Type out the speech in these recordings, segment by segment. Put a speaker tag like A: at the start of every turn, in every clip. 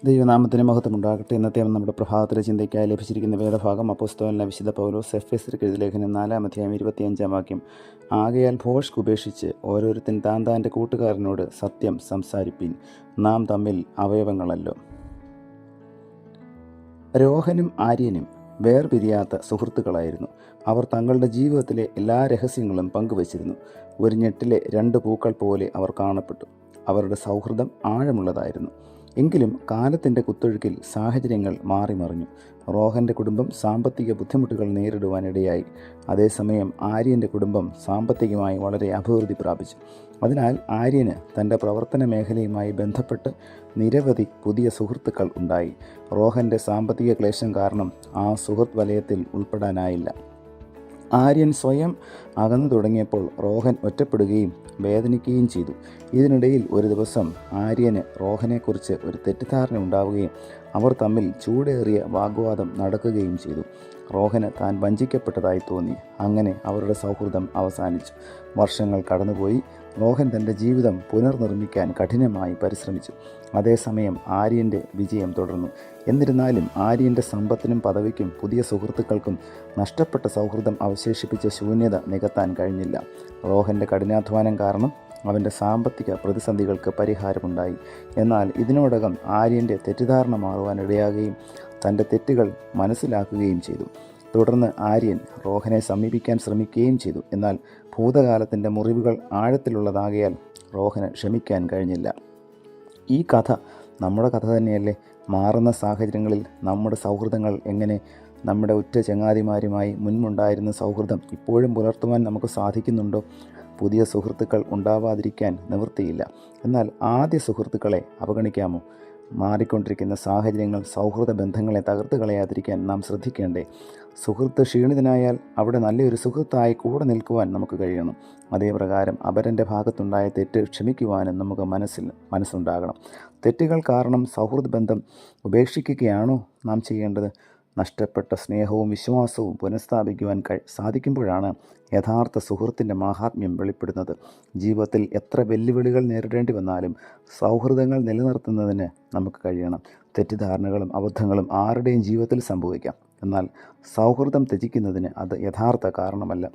A: ദൈവനാമത്തിന് മഹത്വമുണ്ടാകട്ടെ. ഇന്നത്തെ നമ്മുടെ പ്രഭാതത്തിലെ ചിന്തയ്ക്കായി ലഭിച്ചിരിക്കുന്ന വേദഭാഗം അപ്പോസ്തലനായ വിശുദ്ധ പൗലോസ് എഫെസ്യർക്ക് എഴുതിയ ലേഖനം 4-ാം അധ്യായം 25-ാം വാക്യം. ആകയാൽ ഭോഷ്ക് ഉപേക്ഷിച്ച് ഓരോരുത്തൻ താൻ്റെ കൂട്ടുകാരനോട് സത്യം സംസാരിപ്പിൻ, നാം തമ്മിൽ അവയവങ്ങളല്ലോ. രോഹനും ആര്യനും വേർപിരിയാത്ത സുഹൃത്തുക്കളായിരുന്നു. അവർ തങ്ങളുടെ ജീവിതത്തിലെ എല്ലാ രഹസ്യങ്ങളും പങ്കുവച്ചിരുന്നു. ഒരു ഞെട്ടിലെ രണ്ട് പൂക്കൾ പോലെ അവർ കാണപ്പെട്ടു. അവരുടെ സൗഹൃദം ആഴമുള്ളതായിരുന്നു. എങ്കിലും കാലത്തിൻ്റെ കുത്തൊഴുക്കിൽ സാഹചര്യങ്ങൾ മാറിമറിഞ്ഞു. റോഹൻ്റെ കുടുംബം സാമ്പത്തിക ബുദ്ധിമുട്ടുകൾ നേരിടുവാനിടയായി. അതേസമയം ആര്യൻ്റെ കുടുംബം സാമ്പത്തികമായി വളരെ അഭിവൃദ്ധി പ്രാപിച്ചു. അതിനാൽ ആര്യന് തൻ്റെ പ്രവർത്തന മേഖലയുമായി ബന്ധപ്പെട്ട് നിരവധി പുതിയ സുഹൃത്തുക്കൾ ഉണ്ടായി. റോഹൻ്റെ സാമ്പത്തിക ക്ലേശം കാരണം ആ സുഹൃത്ത് വലയത്തിൽ ഉൾപ്പെടാനായില്ല. ആര്യൻ സ്വയം അകന്നു തുടങ്ങിയപ്പോൾ റോഹൻ ഒറ്റപ്പെടുകയും വേദനിക്കുകയും ചെയ്തു. ഇതിനിടയിൽ ഒരു ദിവസം ആര്യന് റോഹനെക്കുറിച്ച് ഒരു തെറ്റിദ്ധാരണ ഉണ്ടാവുകയും അവർ തമ്മിൽ ചൂടേറിയ വാഗ്വാദം നടക്കുകയും ചെയ്തു. റോഹന് താൻ വഞ്ചിക്കപ്പെട്ടതായി തോന്നി. അങ്ങനെ അവരുടെ സൗഹൃദം അവസാനിച്ചു. വർഷങ്ങൾ കടന്നുപോയി. റോഹൻ തൻ്റെ ജീവിതം പുനർനിർമ്മിക്കാൻ കഠിനമായി പരിശ്രമിച്ചു. അതേസമയം ആര്യൻ്റെ വിജയം തുടർന്നു. എന്നിരുന്നാലും ആര്യൻ്റെ സമ്പത്തിനും പദവിക്കും പുതിയ സുഹൃത്തുക്കൾക്കും നഷ്ടപ്പെട്ട സൗഹൃദം അവശേഷിപ്പിച്ച ശൂന്യത നികത്താൻ കഴിഞ്ഞില്ല. റോഹൻ്റെ കഠിനാധ്വാനം കാരണം അവൻ്റെ സാമ്പത്തിക പ്രതിസന്ധികൾക്ക് പരിഹാരമുണ്ടായി. എന്നാൽ ഇതിനോടകം ആര്യൻ്റെ തെറ്റിദ്ധാരണ മാറുവാനിടയാകുകയും തൻ്റെ തെറ്റുകൾ മനസ്സിലാക്കുകയും ചെയ്തു. തുടർന്ന് ആര്യൻ റോഹനെ സമീപിക്കാൻ ശ്രമിക്കുകയും ചെയ്തു. എന്നാൽ ഭൂതകാലത്തിൻ്റെ മുറിവുകൾ ആഴത്തിലുള്ളതാകയാൽ റോഹന് ക്ഷമിക്കാൻ കഴിഞ്ഞില്ല. ഈ കഥ നമ്മുടെ കഥ തന്നെയല്ലേ? മാറുന്ന സാഹചര്യങ്ങളിൽ നമ്മുടെ സൗഹൃദങ്ങൾ എങ്ങനെ? നമ്മുടെ ഉറ്റ ചങ്ങാതിമാരുമായി മുൻപുണ്ടായിരുന്ന സൗഹൃദം ഇപ്പോഴും പുലർത്തുവാൻ നമുക്ക് സാധിക്കുന്നുണ്ടോ? പുതിയ സുഹൃത്തുക്കൾ ഉണ്ടാവാതിരിക്കാൻ നിവൃത്തിയില്ല. എന്നാൽ ആദ്യ സുഹൃത്തുക്കളെ അവഗണിക്കാമോ? മാറിക്കൊണ്ടിരിക്കുന്ന സാഹചര്യങ്ങൾ സൗഹൃദ ബന്ധങ്ങളെ തകർത്ത് കളയാതിരിക്കാൻ നാം ശ്രദ്ധിക്കേണ്ടേ? സുഹൃത്ത് ക്ഷീണിതനായാൽ അവിടെ നല്ലൊരു സുഹൃത്തായി കൂടെ നിൽക്കുവാൻ നമുക്ക് കഴിയണം. അതേപ്രകാരം അപരൻ്റെ ഭാഗത്തുണ്ടായ തെറ്റ് ക്ഷമിക്കുവാനും നമുക്ക് മനസ്സുണ്ടാകണം. തെറ്റുകൾ കാരണം സൗഹൃദ ബന്ധം ഉപേക്ഷിക്കുകയാണോ നാം ചെയ്യേണ്ടത്? നഷ്ടപ്പെട്ട സ്നേഹവും വിശ്വാസവും പുനഃസ്ഥാപിക്കുവാൻ സാധിക്കുമ്പോഴാണ് യഥാർത്ഥ സുഹൃത്തിൻ്റെ മാഹാത്മ്യം വെളിപ്പെടുന്നത്. ജീവിതത്തിൽ എത്ര വെല്ലുവിളികൾ നേരിടേണ്ടി വന്നാലും സൗഹൃദങ്ങൾ നിലനിർത്തുന്നതിന് നമുക്ക് കഴിയണം. തെറ്റിദ്ധാരണകളും അബദ്ധങ്ങളും ആരുടെയും ജീവിതത്തിൽ സംഭവിക്കാം. എന്നാൽ സൗഹൃദം ത്യജിക്കുന്നതിന് അത് യഥാർത്ഥ കാരണമല്ല.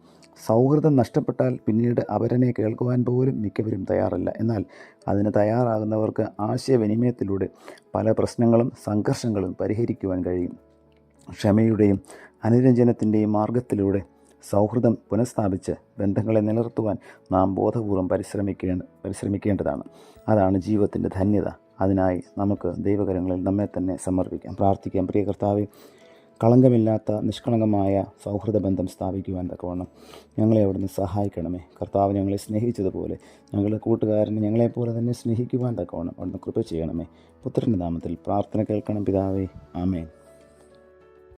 A: സൗഹൃദം നഷ്ടപ്പെട്ടാൽ പിന്നീട് അവരനെ കേൾക്കുവാൻ പോലും മിക്കവരും തയ്യാറല്ല. എന്നാൽ അതിന് തയ്യാറാകുന്നവർക്ക് ആശയവിനിമയത്തിലൂടെ പല പ്രശ്നങ്ങളും സംഘർഷങ്ങളും പരിഹരിക്കുവാൻ കഴിയും. ക്ഷമയുടെയും അനുരഞ്ജനത്തിൻ്റെയും മാർഗത്തിലൂടെ സൗഹൃദം പുനഃസ്ഥാപിച്ച് ബന്ധങ്ങളെ നിലനിർത്തുവാൻ നാം ബോധപൂർവം പരിശ്രമിക്കേണ്ടതാണ്. അതാണ് ജീവിതത്തിൻ്റെ ധന്യത. അതിനായി നമുക്ക് ദൈവകരങ്ങളിൽ നമ്മെ തന്നെ സമർപ്പിക്കാം, പ്രാർത്ഥിക്കാം. പ്രിയ കർത്താവേ, കളങ്കമില്ലാത്ത നിഷ്കളങ്കമായ സൗഹൃദ ബന്ധം സ്ഥാപിക്കുവാൻ തക്കവണ്ണം ഞങ്ങളെ അവിടുന്ന് സഹായിക്കണമേ. കർത്താവ് ഞങ്ങളെ സ്നേഹിച്ചതുപോലെ ഞങ്ങളുടെ കൂട്ടുകാരനെ ഞങ്ങളെപ്പോലെ തന്നെ സ്നേഹിക്കുവാൻ തക്കവണ്ണം അവിടുന്ന് കൃപ ചെയ്യണമേ. പുത്രൻ്റെ നാമത്തിൽ പ്രാർത്ഥന കേൾക്കണം പിതാവേ. ആമേൻ.